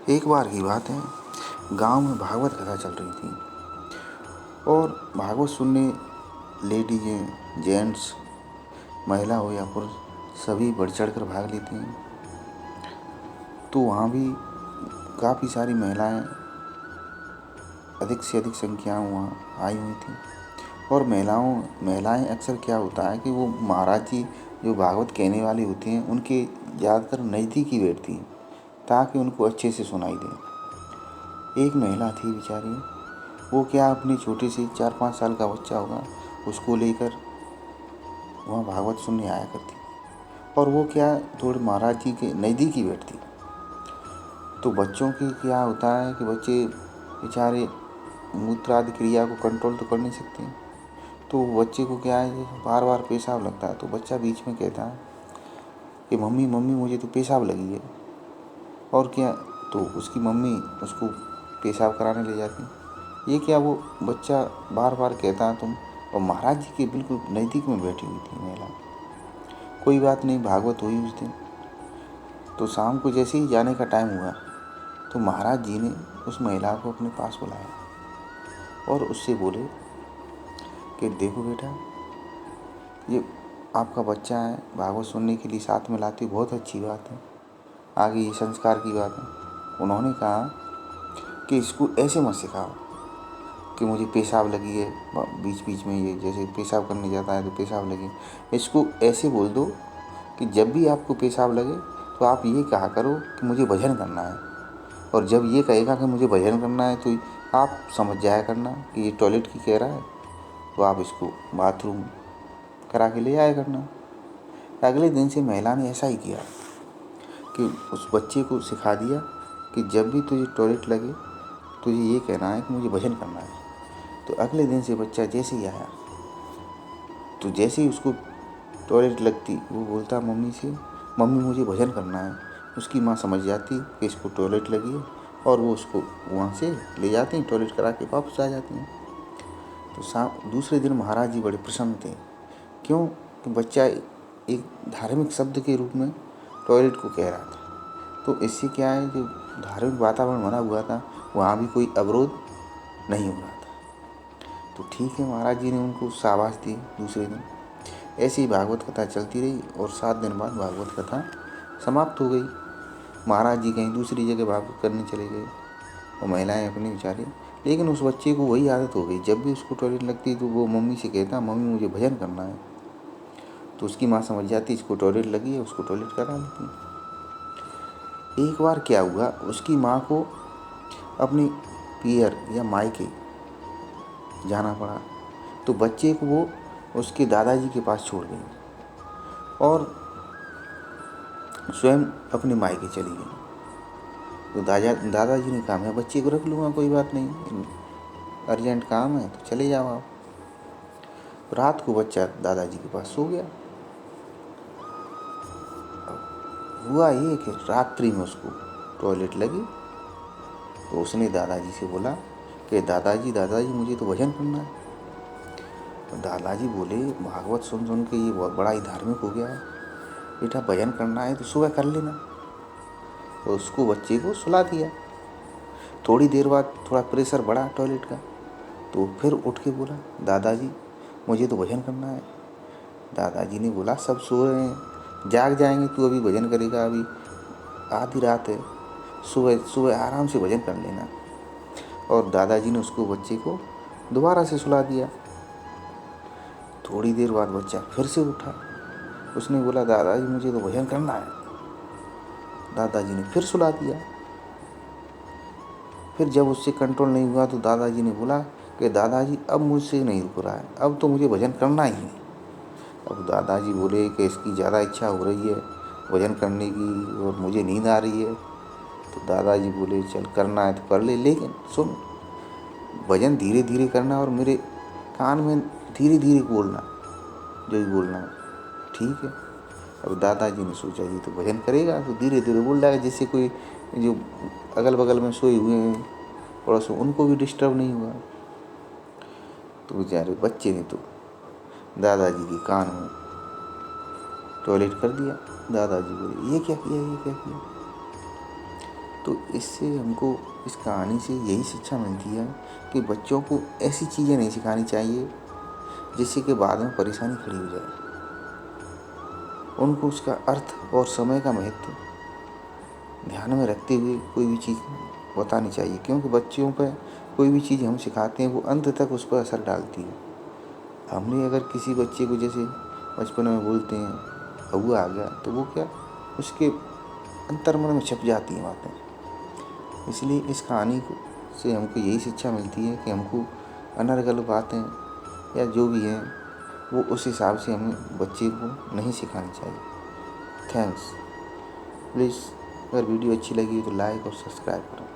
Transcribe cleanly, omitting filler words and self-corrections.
एक बार की बात है, गांव में भागवत कथा चल रही थी और भागवत सुनने लेडीजें, जेंट्स, महिला हो या पुरुष सभी बढ़ चढ़ कर भाग लेती हैं। तो वहाँ भी काफ़ी सारी महिलाएं, अधिक से अधिक संख्या वहाँ आई हुई थी। और महिलाएं अक्सर क्या होता है कि वो महाराज जी जो भागवत कहने वाली होती हैं उनके ज़्यादातर नज़दीक ही बैठती हैं ताकि उनको अच्छे से सुनाई दे। एक महिला थी बेचारी, वो क्या अपने छोटे से 4-5 साल का बच्चा होगा उसको लेकर वहाँ भागवत सुनने आया करती। और वो क्या थोड़े महाराज जी के नज़दीक ही बैठती। तो बच्चों की क्या होता है कि बच्चे बेचारे मूत्र आदि क्रिया को कंट्रोल तो कर नहीं सकते। तो बच्चे को क्या है, बार बार पेशाब लगता है। तो बच्चा बीच में कहता है कि मम्मी मम्मी मुझे तो पेशाब लगी है। और क्या, तो उसकी मम्मी उसको पेशाब कराने ले जाती। ये क्या, वो बच्चा बार बार कहता है तुम, और महाराज जी के बिल्कुल नज़दीक में बैठी हुई थी महिला। कोई बात नहीं, भागवत हुई उस दिन। तो शाम को जैसे ही जाने का टाइम हुआ तो महाराज जी ने उस महिला को अपने पास बुलाया और उससे बोले कि देखो बेटा, ये आपका बच्चा है, भागवत सुनने के लिए साथ में लाती, बहुत अच्छी बात है, आगे ये संस्कार की बात है। उन्होंने कहा कि इसको ऐसे मत सिखाओ कि मुझे पेशाब लगी है, बीच बीच में ये जैसे पेशाब करने जाता है तो पेशाब लगी। इसको ऐसे बोल दो कि जब भी आपको पेशाब लगे तो आप ये कहा करो कि मुझे भजन करना है। और जब ये कहेगा कि मुझे भजन करना है तो आप समझ जाया करना कि ये टॉयलेट की कह रहा है, तो आप इसको बाथरूम करा के ले आया करना। अगले दिन से महिला ने ऐसा ही किया कि उस बच्चे को सिखा दिया कि जब भी तुझे टॉयलेट लगे तुझे ये कहना है कि मुझे भजन करना है। तो अगले दिन से बच्चा जैसे ही आया तो जैसे ही उसको टॉयलेट लगती वो बोलता मम्मी से, मम्मी मुझे भजन करना है। उसकी माँ समझ जाती कि इसको टॉयलेट लगी है और वो उसको वहाँ से ले जाते हैं, टॉयलेट करा के वापस आ जाते हैं। तो दूसरे दिन महाराज जी बड़े प्रसन्न थे। क्यों? कि बच्चा एक धार्मिक शब्द के रूप में टॉयलेट को कह रहा था। तो इससे क्या है, जो धार्मिक वातावरण बना हुआ था वहाँ भी कोई अवरोध नहीं हो रहा था। तो ठीक है, महाराज जी ने उनको शाबाश दी। दूसरे दिन ऐसी ही भागवत कथा चलती रही और 7 दिन बाद भागवत कथा समाप्त हो गई। महाराज जी कहीं दूसरी जगह भागवत करने चले गए और महिलाएं अपनी बेचारी। लेकिन उस बच्चे को वही आदत हो गई, जब भी उसको टॉयलेट लगती तो वो मम्मी से कहता मम्मी मुझे भजन करना है। तो उसकी माँ समझ जाती इसको टॉयलेट लगी है, उसको टॉयलेट करा लेती। एक बार क्या हुआ, उसकी माँ को अपनी पियर या मायके जाना पड़ा। तो बच्चे को वो उसके दादाजी के पास छोड़ गई और स्वयं अपने मायके चली गई। तो दादाजी ने कहा मैं बच्चे को रख लूँगा, कोई बात नहीं, अर्जेंट काम है तो चले जाओ आप। रात को बच्चा दादाजी के पास सो गया। हुआ ये कि रात्रि में उसको टॉयलेट लगी। तो उसने दादाजी से बोला कि दादाजी दादाजी मुझे तो भजन करना है। तो दादाजी बोले भागवत सुन सुन के ये बहुत बड़ा ही धार्मिक हो गया है, बेटा भजन करना है तो सुबह कर लेना। तो उसको बच्चे को सुला दिया। थोड़ी देर बाद थोड़ा प्रेशर बढ़ा टॉयलेट का, तो फिर उठ के बोला दादाजी मुझे तो भजन करना है। दादाजी ने बोला सब सो रहे हैं, जाग जाएंगे, तू अभी भजन करेगा, अभी आधी रात है, सुबह सुबह आराम से भजन कर लेना। और दादाजी ने उसको बच्चे को दोबारा से सुला दिया। थोड़ी देर बाद बच्चा फिर से उठा। उसने बोला दादाजी मुझे तो भजन करना है। दादाजी ने फिर सुला दिया। फिर जब उससे कंट्रोल नहीं हुआ तो दादाजी ने बोला कि दादाजी अब मुझसे नहीं रुक रहा है, अब तो मुझे भजन करना ही है। अब दादाजी बोले कि इसकी ज़्यादा इच्छा हो रही है भजन करने की और मुझे नींद आ रही है। तो दादाजी बोले चल करना है तो कर ले, लेकिन सुन भजन धीरे धीरे करना और मेरे कान में धीरे धीरे बोलना, जो ही बोलना है, ठीक है। अब दादाजी ने सोचा ये तो भजन करेगा तो धीरे धीरे बोल रहा है, जिससे कोई जो अगल बगल में सोए हुए हैं पड़ोस उनको भी डिस्टर्ब नहीं हुआ। तो बेचारे बच्चे ने तो दादाजी के कान में टॉयलेट कर दिया। दादाजी बोले ये क्या किया, ये क्या किया। तो इससे हमको इस कहानी से यही शिक्षा मिलती है कि बच्चों को ऐसी चीज़ें नहीं सिखानी चाहिए जिससे कि बाद में परेशानी खड़ी हो जाए। उनको उसका अर्थ और समय का महत्व ध्यान में रखते हुए कोई भी चीज़ बतानी चाहिए, क्योंकि बच्चों पर कोई भी चीज़ हम सिखाते हैं वो अंत तक उस पर असर डालती है। हमने अगर किसी बच्चे को जैसे बचपन में बोलते हैं हुआ आ गया, तो वो क्या उसके अंतर्मन में छप जाती हैं बातें। इसलिए इस कहानी से हमको यही शिक्षा मिलती है कि हमको अनर्गल बातें या जो भी है वो उस हिसाब से हमें बच्चे को नहीं सिखानी चाहिए। थैंक्स। प्लीज़ अगर वीडियो अच्छी लगी तो लाइक और सब्सक्राइब करें।